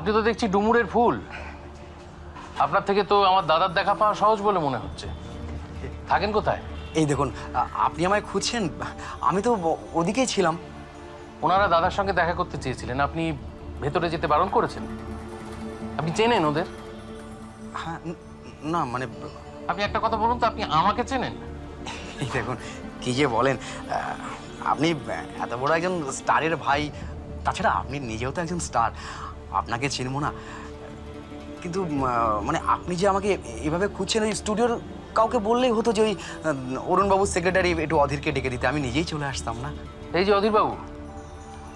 আপনি তো দেখছি ডুমুরের ফুল। আপনার থেকে তো আমার দাদার দেখা পাওয়া সহজ বলে মনে হচ্ছে। থাকেন কোথায়? এই দেখুন, আপনি আমায় খুঁজছেন, আমি তো ওদিকেই ছিলাম। ওনারা দাদার সঙ্গে দেখা করতে চেয়েছিলেন, আপনি ভেতরে যেতে বারণ করেছেন। আপনি চেনেন ওদের? হ্যাঁ, না মানে আপনি একটা কথা বলুন তো, আপনি আমাকে চেনেন? এই দেখুন কি যে বলেন, আপনি এত বড় একজন স্টারের ভাই, তাছাড়া আপনি নিজেও তো একজন স্টার, আপনাকে চিনবো না? কিন্তু মানে আপনি যে আমাকে এভাবে খুঁজছেন, ওই স্টুডিওর কাউকে বললেই হতো যে ওই অরুণবাবুর সেক্রেটারি একটু অধীরকে ডেকে দিতে, আমি নিজেই চলে আসতাম না? এই যে অধীরবাবু,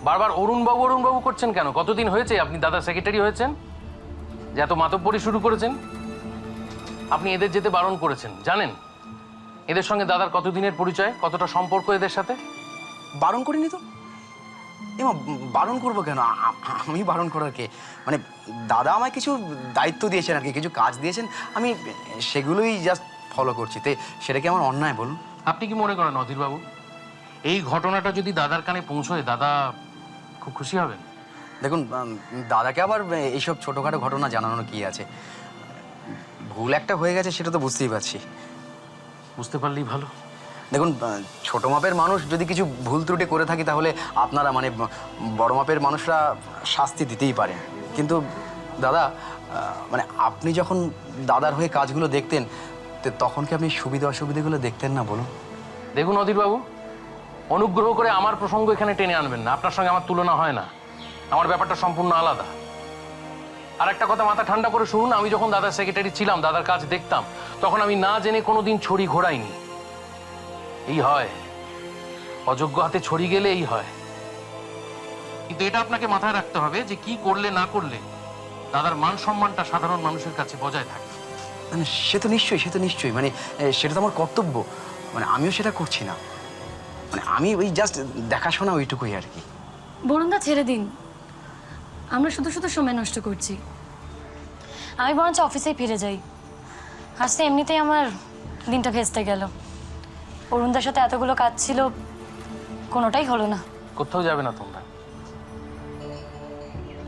বারবার অরুণবাবু অরুণবাবু করছেন কেন? কতদিন হয়েছে আপনি দাদার সেক্রেটারি হয়েছেন যে এত মাতব্বরি শুরু করেছেন? আপনি এদের যেতে বারণ করেছেন, জানেন এদের সঙ্গে দাদার কতদিনের পরিচয়, কতটা সম্পর্ক এদের সাথে? বারণ করিনি তো। এমা বারণ করবো কেন? আমি বারণ করার কে? মানে দাদা আমায় কিছু দায়িত্ব দিয়েছেন আর কি, কিছু কাজ দিয়েছেন, আমি সেগুলোই জাস্ট ফলো করছি। তো সেটা কি আমার অন্যায় বলুন? আপনি কি মনে করেন অধীরবাবু, এই ঘটনাটা যদি দাদার কানে পৌঁছয় দাদা খুব খুশি হবেন? দেখুন, দাদাকে আবার এইসব ছোটোখাটো ঘটনা জানানোর কি আছে? ভুল একটা হয়ে গেছে, সেটা তো বুঝতেই পারছি। বুঝতে পারলেই ভালো। দেখুন, ছোট মাপের মানুষ যদি কিছু ভুল ত্রুটি করে থাকি, তাহলে আপনারা মানে বড় মাপের মানুষরা শাস্তি দিতেই পারেন। কিন্তু দাদা, মানে আপনি যখন দাদার হয়ে কাজগুলো দেখতেন, তখন কি আপনি সুবিধা অসুবিধাগুলো দেখতেন না বলুন? দেখুন অধীরবাবু, অনুগ্রহ করে আমার প্রসঙ্গ এখানে টেনে আনবেন না। আপনার সঙ্গে আমার তুলনা হয় না, আমার ব্যাপারটা সম্পূর্ণ আলাদা। আর একটা কথা মাথা ঠান্ডা করে শুনুন, আমি যখন দাদার সেক্রেটারি ছিলাম, দাদার কাজ দেখতাম, তখন আমি না জেনে কোনোদিন ছড়ি ঘোরাইনি। এই হয়, অযোগ্য হাতে ছড়ি গেলে এই হয়। কিন্তু এটা আপনাকে মাথায় রাখতে হবে যে কি করলে না করলে দাদার মান সম্মানটা সাধারণ মানুষের কাছে বজায় থাকে। সে তো নিশ্চয়ই, মানে সেটা তো আমার কর্তব্য, মানে আমিও সেটা করছি না। মানে আমি ওই জাস্ট দেখাশোনা, ওইটুকুই আর কি। বরুণদা ছেড়ে দিন, আমরা শুধু শুধু সময় নষ্ট করছি। আমি বরঞ্চ অফিসেই ফিরে যাই। আজ তো এমনিতেই আমার দিনটা ভেস্তে গেল। অরুণদার সাথে এতগুলো কাজ ছিল, কোনোটাই হলো না। কোথাও যাবে না তোমরা,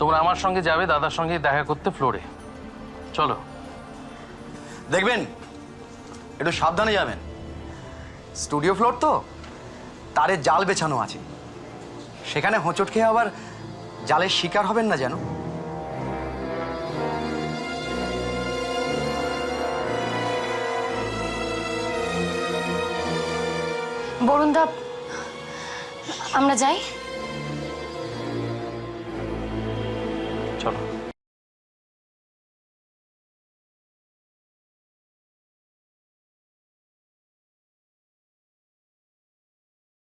তোমরা আমার সঙ্গে যাবে দাদার সঙ্গে দেখা করতে ফ্লোরে। চলো। দেখবেন, একটু সাবধানে যাবেন। স্টুডিও ফ্লোর তো, তারে জাল বেছানো আছে, সেখানে হোঁচট খেয়ে আবার জালের শিকার হবেন না যেন। বরুণদা, আমরা যাই। চলো।